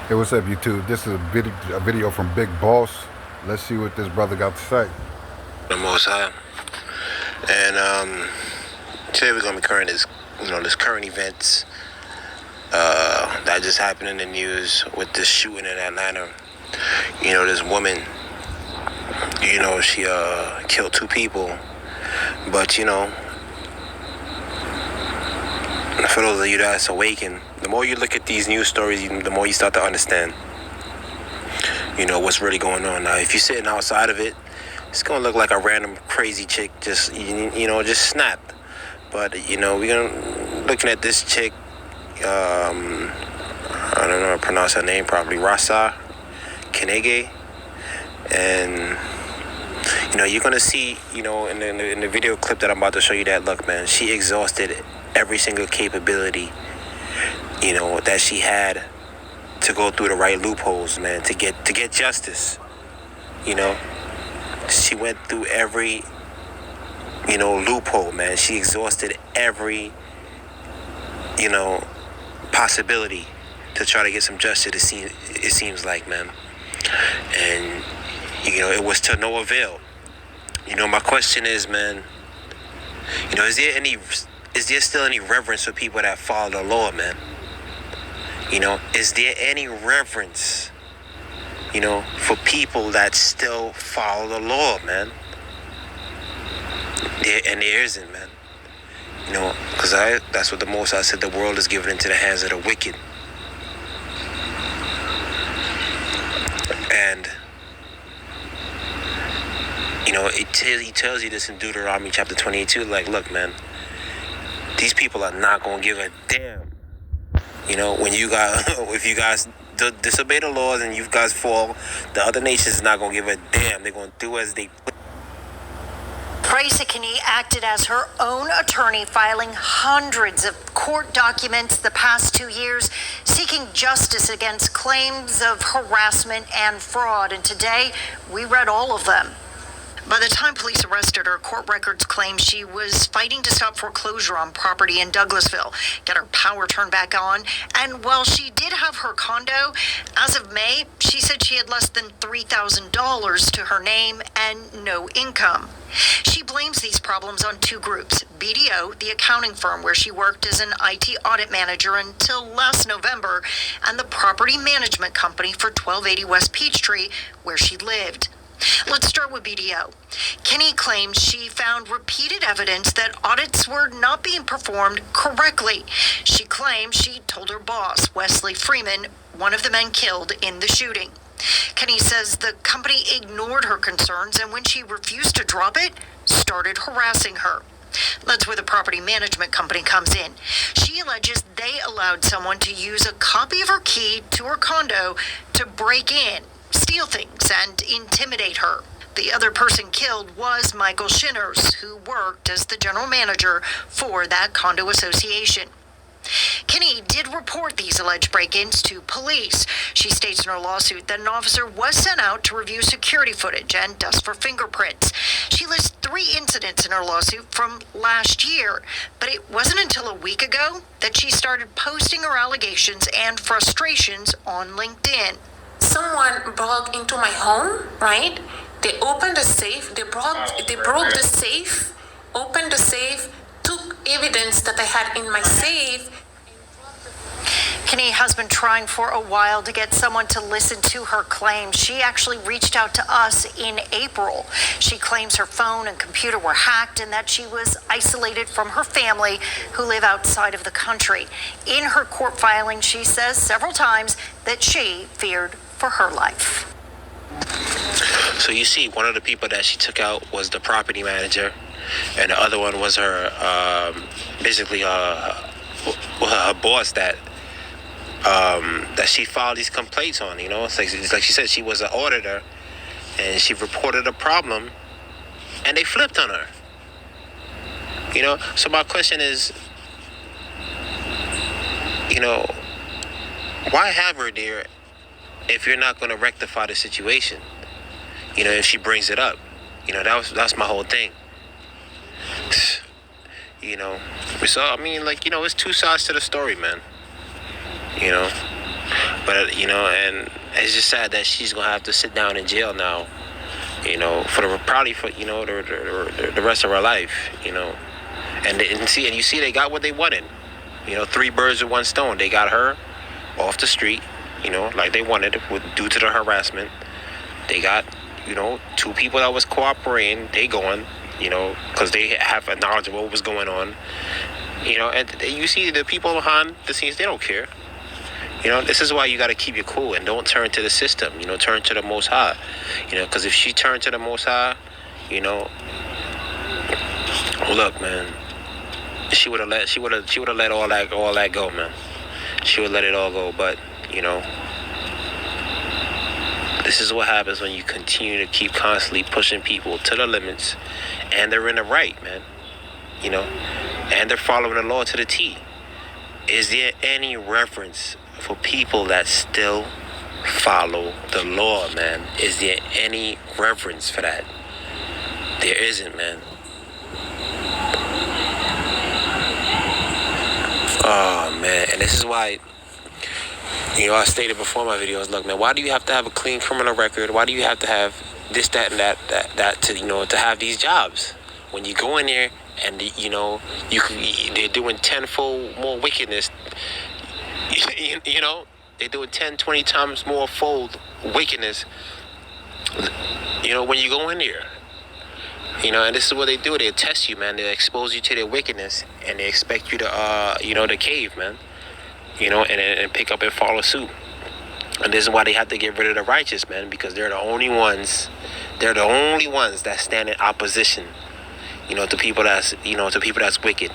Hey, what's up, YouTube? This is a video from Big Boss. Let's see what this brother got to say. The Most High. And today we're gonna be covering this current events that just happened in the news with this shooting in Atlanta. This woman, she killed two people, but for those of you that's awakened, the more you look at these news stories, the more you start to understand, what's really going on. Now, if you're sitting outside of it, it's gonna look like a random crazy chick just snapped. But we're looking at this chick. I don't know how to pronounce her name properly. Rasa Kenege, and you're gonna see in the video clip that I'm about to show you that, look, man, she exhausted every single capability that she had to go through the right loopholes, man, to get justice. She went through every loophole, man. She exhausted every possibility to try to get some justice. It seems like, man, and it was to no avail. My question is, man, is there still any reverence for people that follow the law, man? Is there any reverence for people that still follow the law, man? There isn't, man. Because that's what the Most High said, the world is given into the hands of the wicked. And, he tells you this in Deuteronomy chapter 28, like, look, man, these people are not going to give a damn. When if you guys disobey the laws and you guys fall, the other nations is not going to give a damn. They're going to do as they please. Rasa Kenege acted as her own attorney, filing hundreds of court documents the past 2 years, seeking justice against claims of harassment and fraud. And today, we read all of them. By the time police arrested her, court records claim she was fighting to stop foreclosure on property in Douglasville, get her power turned back on. And while she did have her condo, as of May, she said she had less than $3,000 to her name and no income. She blames these problems on two groups: BDO, the accounting firm where she worked as an IT audit manager until last November, and the property management company for 1280 West Peachtree, where she lived. Let's start with BDO. Kenege claims she found repeated evidence that audits were not being performed correctly. She claims she told her boss, Wesley Freeman, one of the men killed in the shooting. Kenege says the company ignored her concerns, and when she refused to drop it, started harassing her. That's where the property management company comes in. She alleges they allowed someone to use a copy of her key to her condo to break in, steal things, and intimidate her. The other person killed was Michael Shinners, who worked as the general manager for that condo association. Kenege did report these alleged break-ins to police. She states in her lawsuit that an officer was sent out to review security footage and dust for fingerprints. She lists 3 incidents in her lawsuit from last year, but it wasn't until a week ago that she started posting her allegations and frustrations on LinkedIn. Someone broke into my home, right? They opened the safe, they broke the safe, opened the safe, took evidence that I had in my safe. Kenege has been trying for a while to get someone to listen to her claims. She actually reached out to us in April. She claims her phone and computer were hacked and that she was isolated from her family who live outside of the country. In her court filing, she says several times that she feared for her life. So you see, one of the people that she took out was the property manager, and the other one was her, basically her boss that she filed these complaints on. It's like she said, she was an auditor, and she reported a problem, and they flipped on her. So my question is, why have her there if you're not going to rectify the situation? If she brings it up, that's my whole thing. So, it's 2 sides to the story, man. But and it's just sad that she's gonna have to sit down in jail now. For probably for the rest of her life. And you see they got what they wanted. 3 birds with 1 stone. They got her off the street. Like they wanted due to the harassment. They got 2 people that was cooperating. They going. Because they have a knowledge of what was going on. And you see the people behind the scenes. They don't care. This is why you got to keep your cool and don't turn to the system. Turn to the Most High. Because if she turned to the Most High, look, man, she would have let all that go, man. She would let it all go. But this is what happens when you continue to keep constantly pushing people to the limits, and they're in the right, man. And they're following the law to the T. Is there any reference for people that still follow the law, man? Is there any reverence for that? There isn't, man. Oh, man. And this is why, I stated before in my videos, look, man, why do you have to have a clean criminal record? Why do you have to have this, that, and that to, to have these jobs? When you go in there and, they're doing tenfold more wickedness. They're doing 10, 20 times more fold wickedness, when you go in there. And this is what they do. They test you, man. They expose you to their wickedness, and they expect you to, to cave, man. And pick up and follow suit. And this is why they have to get rid of the righteous, man, because they're the only ones that stand in opposition, to people that's wicked.